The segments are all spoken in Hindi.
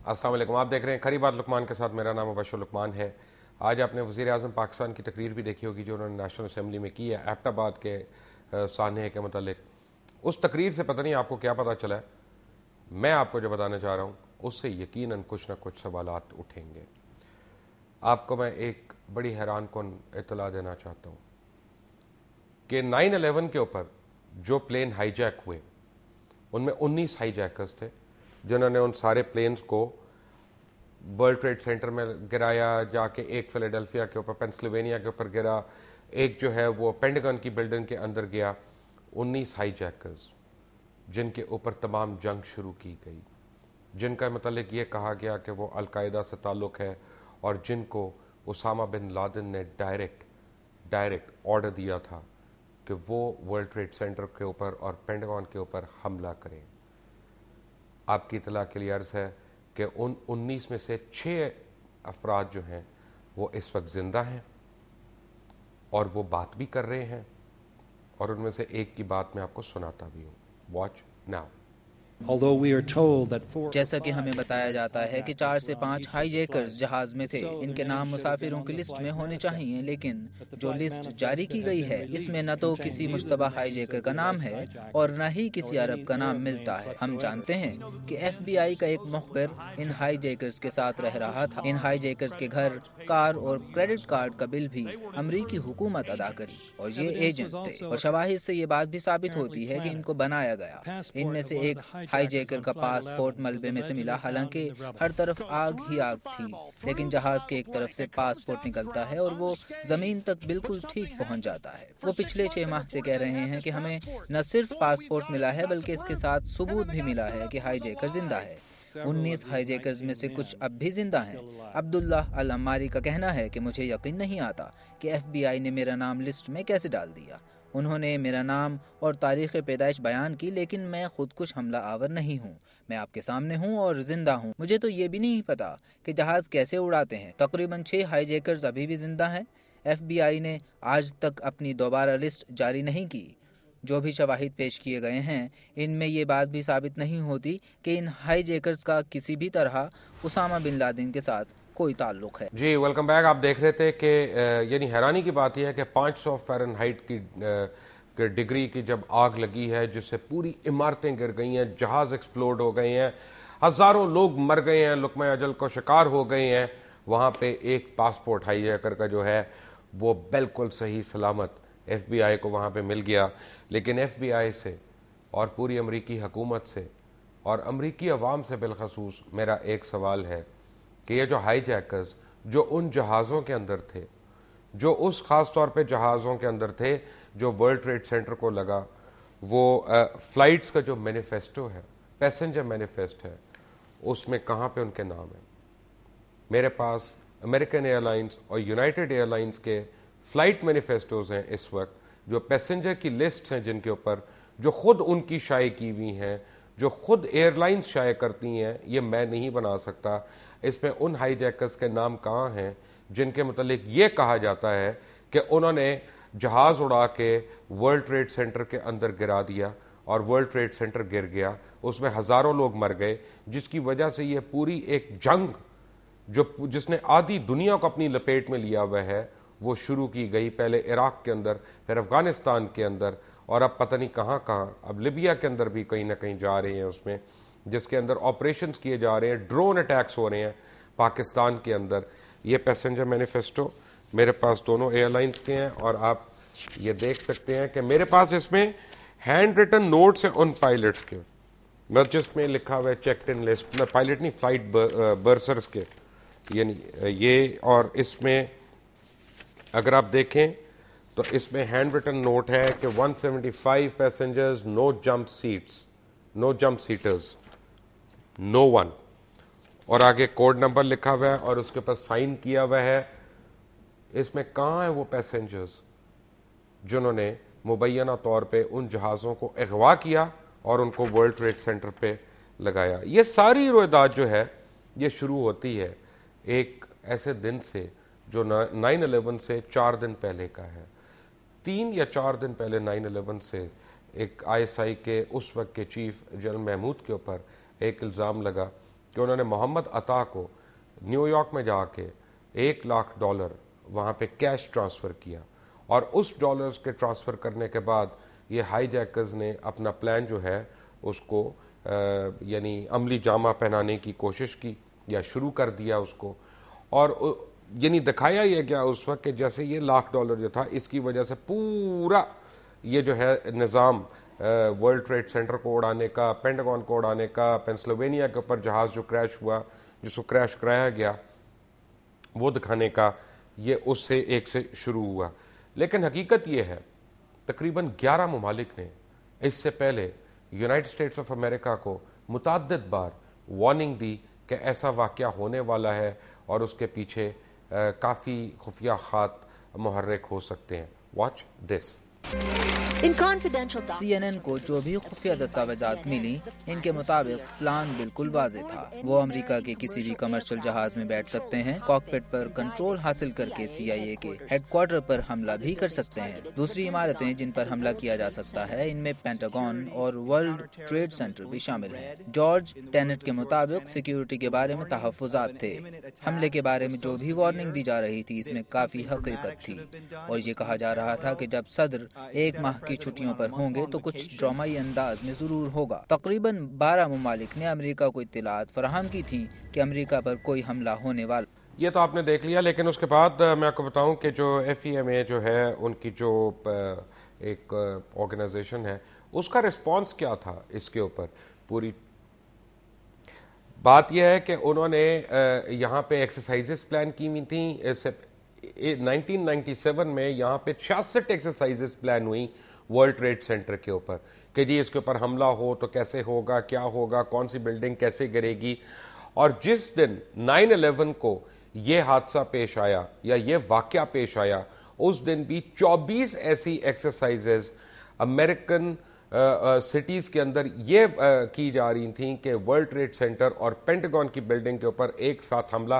अस्सलाम वालेकुम। आप देख रहे हैं खरी बात लुकमान के साथ। मेरा नाम मुबशर लुकमान है। आज आपने वज़ीर आज़म पाकिस्तान की तकरीर भी देखी होगी जो उन्होंने नेशनल असम्बली में की है एबटाबाद के सानहे के मतलब। उस तकरीर से पता नहीं आपको क्या पता चला है। मैं आपको जो बताना चाह रहा हूँ उससे यकीनन कुछ ना कुछ सवालात उठेंगे। आपको मैं एक बड़ी हैरान कुन इतला देना चाहता हूँ कि 9/11 के ऊपर जो प्लेन हाईजैक हुए उनमें 19 हाईजैकर्स थे जिन्होंने उन सारे प्लेन्स को वर्ल्ड ट्रेड सेंटर में गिराया, जाके एक फिलाडेल्फिया के ऊपर, पेंसिल्वेनिया के ऊपर गिरा, एक जो है वो पेंटागन की बिल्डिंग के अंदर गया। 19 हाईजैकर्स जिनके ऊपर तमाम जंग शुरू की गई, जिनका मतलब ये कहा गया कि वो अलकायदा से ताल्लुक़ है और जिनको उसामा बिन लादेन ने डायरेक्ट ऑर्डर दिया था कि वो वर्ल्ड ट्रेड सेंटर के ऊपर और पेंटागन के ऊपर हमला करें। आपकी इतला के लिए अर्ज़ है कि उन 19 में से 6 अफराद जो हैं वो इस वक्त ज़िंदा हैं और वो बात भी कर रहे हैं, और उनमें से एक की बात मैं आपको सुनाता भी हूँ। Watch now. जैसा कि हमें बताया जाता है कि 4 से 5 हाईजैकर्स जहाज में थे। इनके नाम मुसाफिरों की लिस्ट में होने चाहिए, लेकिन जो लिस्ट जारी की गई है इसमें न तो किसी मुश्तबा हाईजैकर का नाम है और न ही किसी अरब का नाम मिलता है। हम जानते हैं कि FBI का एक मुखबिर इन हाईजैकर्स के साथ रह रहा था। इन हाईजैकर्स के घर, कार और क्रेडिट कार्ड का बिल भी अमरीकी हुकूमत अदा करी और ये एजेंट थे। और शवाहिद से ये बात भी साबित होती है कि इनको बनाया गया। इनमें से एक हाईजैकर का पासपोर्ट मलबे में से मिला। हालांकि हर तरफ आग ही आग थी, लेकिन जहाज के एक तरफ से पासपोर्ट निकलता है और वो जमीन तक बिल्कुल ठीक पहुंच जाता है। वो पिछले 6 माह से कह रहे हैं कि हमें न सिर्फ पासपोर्ट मिला है बल्कि इसके साथ सबूत भी मिला है कि हाईजैकर जिंदा है। 19 हाईजैकर्स में से कुछ अब भी जिंदा हैं। अब्दुल्ला अल अम्मारी का कहना है कि मुझे यकीन नहीं आता कि FBI ने मेरा नाम लिस्ट में कैसे डाल दिया। उन्होंने मेरा नाम और तारीख़ पैदाइश बयान की, लेकिन मैं खुद कुछ हमला आवर नहीं हूँ। मैं आपके सामने हूँ और जिंदा हूँ। मुझे तो ये भी नहीं पता कि जहाज़ कैसे उड़ाते हैं। तकरीबन 6 हाईजैकर्स अभी भी जिंदा हैं। FBI ने आज तक अपनी दोबारा लिस्ट जारी नहीं की। जो भी शवाहिद पेश किए गए हैं, इनमें ये बात भी साबित नहीं होती कि इन हाईजैकर्स का किसी भी तरह उसामा बिन लादेन के साथ कोई ताल्लुक है। जी, वेलकम बैक। आप देख रहे थे कि यानी हैरानी की बात यह है कि 500 फ़ारेनहाइट की डिग्री की जब आग लगी है जिससे पूरी इमारतें गिर गई हैं, जहाज़ एक्सप्लोड हो गए हैं, हज़ारों लोग मर गए हैं, लुक़मा अजल को शिकार हो गए हैं, वहाँ पे एक पासपोर्ट हाईजैकर का जो है वो बिल्कुल सही सलामत FBI को वहाँ पे मिल गया। लेकिन FBI से और पूरी अमरीकी हुकूमत से और अमरीकी अवाम से बिलखसूस मेरा एक सवाल है कि ये जो हाईजैकर्स जो उन जहाज़ों के अंदर थे, जो उस ख़ास तौर पे जहाज़ों के अंदर थे जो वर्ल्ड ट्रेड सेंटर को लगा, वो फ़्लाइट्स का जो मैनिफेस्टो है, पैसेंजर मैनिफेस्ट है, उसमें कहाँ पे उनके नाम है? मेरे पास अमेरिकन एयरलाइंस और यूनाइटेड एयरलाइंस के फ़्लाइट मैनिफेस्टोज़ हैं इस वक्त, जो पैसेंजर की लिस्ट हैं जिनके ऊपर, जो ख़ुद उनकी शाये की हुई हैं, जो खुद एयरलाइंस शाये करती हैं। ये मैं नहीं बना सकता। इसमें उन हाईजैकर्स के नाम कहाँ हैं जिनके मतलब ये कहा जाता है कि उन्होंने जहाज़ उड़ा के वर्ल्ड ट्रेड सेंटर के अंदर गिरा दिया और वर्ल्ड ट्रेड सेंटर गिर गया, उसमें हज़ारों लोग मर गए, जिसकी वजह से ये पूरी एक जंग जिसने आधी दुनिया को अपनी लपेट में लिया हुआ है वो शुरू की गई। पहले इराक के अंदर, फिर अफ़गानिस्तान के अंदर, और अब पता नहीं कहाँ कहाँ, अब लिबिया के अंदर भी कहीं ना कहीं जा रहे हैं उसमें, जिसके अंदर ऑपरेशंस किए जा रहे हैं, ड्रोन अटैक्स हो रहे हैं पाकिस्तान के अंदर। ये पैसेंजर मैनिफेस्टो मेरे पास दोनों एयरलाइंस के हैं और आप ये देख सकते हैं कि मेरे पास इसमें हैंड रिटन नोट्स हैं उन पायलट्स के, मतलब जिसमें लिखा हुआ है चेक्ड इन लिस्ट, पायलट नहीं, फ्लाइट बर्सर्स के, यानी ये। और इसमें अगर आप देखें तो इसमें हैंड रिटन नोट है कि 175 passengers, no jump seats, no jump seaters, no one, और आगे कोड नंबर लिखा हुआ है और उसके ऊपर साइन किया हुआ है। इसमें कहाँ है वो पैसेंजर्स जिन्होंने मुबैना तौर पे उन जहाज़ों को अगवा किया और उनको वर्ल्ड ट्रेड सेंटर पे लगाया? ये सारी रोयदाद जो है ये शुरू होती है एक ऐसे दिन से जो 9/11 से 4 दिन पहले का है। 3 या 4 दिन पहले 9/11 से एक ISI के उस वक्त के चीफ जनरल महमूद के ऊपर एक इल्ज़ाम लगा कि उन्होंने मोहम्मद अता को न्यूयॉर्क में जाके $1 लाख वहाँ पे कैश ट्रांसफ़र किया, और उस डॉलर्स के ट्रांसफ़र करने के बाद ये हाईजैकर्स ने अपना प्लान जो है उसको यानी अमली जामा पहनाने की कोशिश की या शुरू कर दिया उसको, और यानी दिखाया यह गया उस वक्त कि जैसे ये $1 लाख जो था, इसकी वजह से पूरा ये जो है निज़ाम वर्ल्ड ट्रेड सेंटर को उड़ाने का, पेंटागन को उड़ाने का, पेंसिल्वेनिया के ऊपर जहाज़ जो क्रैश हुआ, जिसको क्रैश कराया गया, वो दिखाने का ये उससे एक से शुरू हुआ। लेकिन हकीकत ये है तकरीबन 11 ममालिक ने इससे पहले यूनाइटेड स्टेट्स ऑफ अमेरिका को मुतअद्दिद बार वार्निंग दी कि ऐसा वाक़या होने वाला है और उसके पीछे काफ़ी खुफिया खात मुहर्रिक हो सकते हैं। Watch this. CNN को जो भी खुफिया दस्तावेजात मिली, इनके मुताबिक प्लान बिल्कुल वाज़ेह था। वो अमेरिका के किसी भी कमर्शियल जहाज में बैठ सकते हैं, कॉकपिट पर कंट्रोल हासिल करके CIA के हेडक्वार्टर पर हमला भी कर सकते हैं। दूसरी इमारतें जिन पर हमला किया जा सकता है, इनमें पेंटागन और वर्ल्ड ट्रेड सेंटर भी शामिल हैं। जॉर्ज टेनेट के मुताबिक सिक्योरिटी के बारे में तहफ़्फ़ुज़ात थे। हमले के बारे में जो भी वार्निंग दी जा रही थी, इसमें काफ़ी हकीकत थी, और ये कहा जा रहा था कि जब सदर 1 माह की छुट्टियों पर होंगे तो कुछ ड्रामाई अंदाज में जरूर होगा। तकरीबन 12 ममालिक ने अमेरिका को इत्तलात फराहम की थी कि अमेरिका पर कोई हमला होने वाला। ये तो आपने देख लिया, लेकिन उसके बाद मैं आपको बताऊं कि जो FEMA जो है, उनकी जो एक ऑर्गेनाइजेशन है, उसका रिस्पांस क्या था इसके ऊपर। पूरी बात यह है कि उन्होंने यहाँ पे एक्सरसाइजेस प्लान की हुई थी। 1997 में यहाँ पे 66 एक्सरसाइजेस प्लान हुई वर्ल्ड ट्रेड सेंटर के ऊपर कि जी इसके ऊपर हमला हो तो कैसे होगा, क्या होगा, कौन सी बिल्डिंग कैसे गिरेगी। और जिस दिन 9/11 को ये हादसा पेश आया या ये वाकया पेश आया, उस दिन भी 24 ऐसी एक्सरसाइजेस अमेरिकन सिटीज़ के अंदर ये की जा रही थी कि वर्ल्ड ट्रेड सेंटर और पेंटागन की बिल्डिंग के ऊपर एक साथ हमला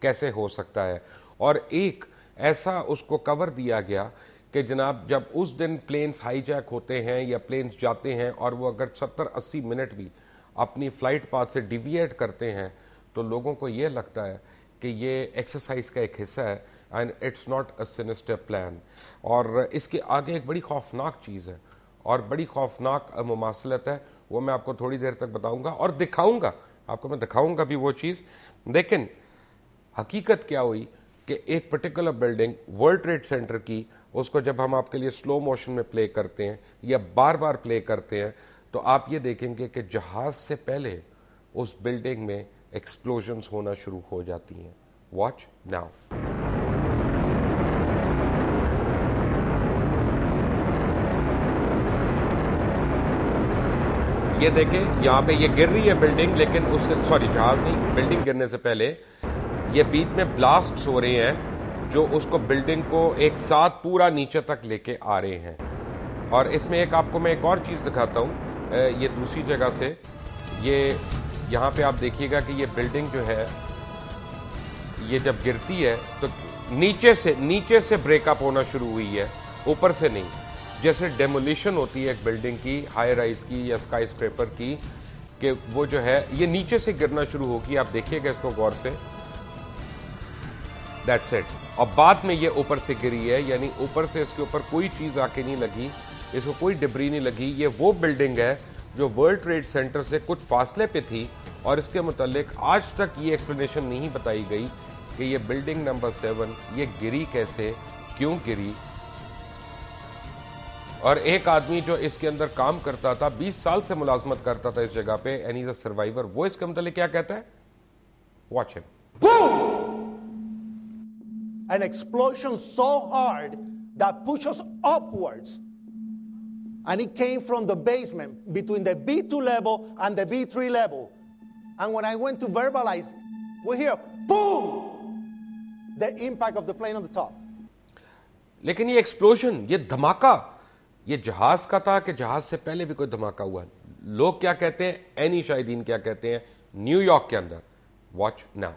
कैसे हो सकता है। और एक ऐसा उसको कवर दिया गया कि जनाब जब उस दिन प्लेन्स हाईजैक होते हैं या प्लेन्स जाते हैं और वो अगर 70-80 मिनट भी अपनी फ़्लाइट पाथ से डिविएट करते हैं, तो लोगों को ये लगता है कि ये एक्सरसाइज का एक हिस्सा है and it's not a sinister plan. और इसके आगे एक बड़ी खौफनाक चीज़ है और बड़ी खौफनाक मुमासलत है, वो मैं आपको थोड़ी देर तक बताऊंगा और दिखाऊंगा आपको, मैं दिखाऊंगा भी वो चीज़। लेकिन हकीकत क्या हुई कि एक particular building world trade centre की, उसको जब हम आपके लिए स्लो मोशन में प्ले करते हैं या बार बार प्ले करते हैं, तो आप ये देखेंगे कि जहाज से पहले उस बिल्डिंग में एक्सप्लोजन्स होना शुरू हो जाती हैं। Watch now. ये देखें, यहां पे ये गिर रही है बिल्डिंग, लेकिन उससे सॉरी जहाज नहीं, बिल्डिंग गिरने से पहले ये बीच में ब्लास्ट्स हो रहे हैं जो उसको बिल्डिंग को एक साथ पूरा नीचे तक लेके आ रहे हैं। और इसमें एक आपको मैं एक और चीज़ दिखाता हूँ, ये दूसरी जगह से। ये यहाँ पे आप देखिएगा कि ये बिल्डिंग जो है ये जब गिरती है तो नीचे से ब्रेकअप होना शुरू हुई है, ऊपर से नहीं। जैसे डेमोलिशन होती है एक बिल्डिंग की, हाई राइज की या स्काई स्क्रैपर की, कि वो जो है ये नीचे से गिरना शुरू होगी। आप देखिएगा इसको गौर से, दैट्स इट। और बाद में ये ऊपर से गिरी है, यानी ऊपर से इसके ऊपर कोई चीज़ आके नहीं लगी, इसको कोई डिब्री नहीं लगी। ये वो बिल्डिंग है जो वर्ल्ड ट्रेड सेंटर से कुछ फासले पे थी, और इसके मुतालिक आज तक ये एक्सप्लेनेशन नहीं बताई गई कि ये बिल्डिंग नंबर 7 ये गिरी कैसे, क्यों गिरी। और एक आदमी जो इसके अंदर काम करता था, 20 साल से मुलाजमत करता था इस जगह पे, एंड इज अ सर्वाइवर, वो इसके मुतालिक क्या कहता है, watch him. An explosion so hard that pushed us upwards. And it came from the basement between the B2 level and the B3 level. And when I went to verbalize, we hear boom! The impact of the plane on the top. लेकिन ये एक्सप्लोजन, ये धमाका, ये जहाज का था कि जहाज से पहले भी कोई धमाका हुआ? लोग क्या कहते हैं, एनी शाहिदीन क्या कहते हैं न्यूयॉर्क के अंदर। Watch now.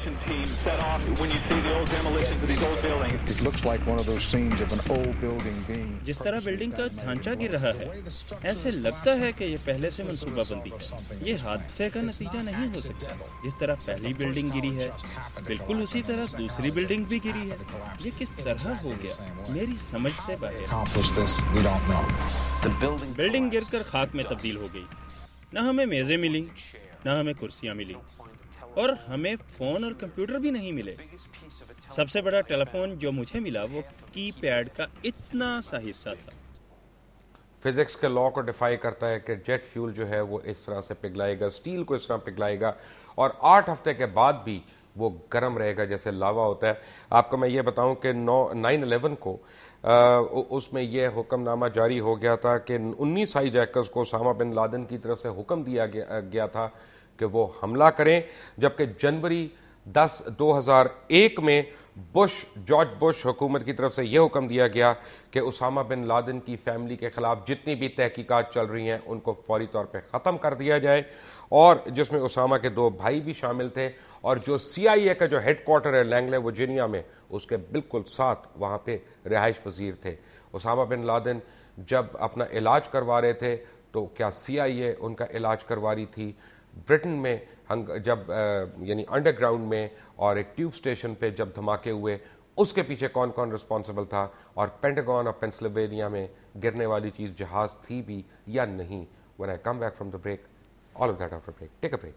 demolition team set off when you see the old demolitions of these old buildings. It looks like one of those scenes of an old building being. जिस तरह बिल्डिंग का ढांचा गिर रहा है, ऐसे लगता है कि ये पहले से मंसूबाबंदी है। ये हादसे का नतीजा नहीं हो सकता। जिस तरह पहली बिल्डिंग गिरी है, बिल्कुल उसी तरह दूसरी बिल्डिंग भी गिरी है। ये किस तरह हो गया, मेरी समझ से बाहर। बिल्डिंग गिरकर खाक में तब्दील हो गई। न हमें मेजें मिली, न हमें कुर्सियां मिली, और हमें फोन और कंप्यूटर भी नहीं मिले। सबसे बड़ा टेलीफोन जो मुझे मिला वो कीपैड का इतना सा हिस्सा था। फिजिक्स के लॉ को डिफाई करता है कि जेट फ्यूल जो है वो इस तरह से पिघलाएगा, स्टील को इस तरह पिघलाएगा, और 8 हफ्ते के बाद भी वो गर्म रहेगा जैसे लावा होता है। आपको मैं ये बताऊं कि 9/11 को उसमें यह हुक्मनामा जारी हो गया था कि 19 हाईजैकर्स को ओसामा बिन लादेन की तरफ से हुक्म दिया गया था कि वो हमला करें, जबकि जनवरी 10, 2001 में जॉर्ज बुश हुकूमत की तरफ से यह हुक्म दिया गया कि ओसामा बिन लादेन की फैमिली के खिलाफ जितनी भी तहकीकात चल रही हैं उनको फौरी तौर पे ख़त्म कर दिया जाए, और जिसमें ओसामा के 2 भाई भी शामिल थे, और जो CIA का जो हेडक्वार्टर है लैंगले वर्जीनिया में, उसके बिल्कुल साथ वहाँ पे रिहाइश पजीर थे। ओसामा बिन लादेन जब अपना इलाज करवा रहे थे तो क्या CIA उनका इलाज करवा रही थी? ब्रिटेन में जब यानी अंडरग्राउंड में और एक ट्यूब स्टेशन पे जब धमाके हुए, उसके पीछे कौन कौन रिस्पॉन्सिबल था? और पेंटागन और पेंसिल्वेनिया में गिरने वाली चीज़ जहाज थी भी या नहीं? When I come back from the break, all of that after break. Take a break.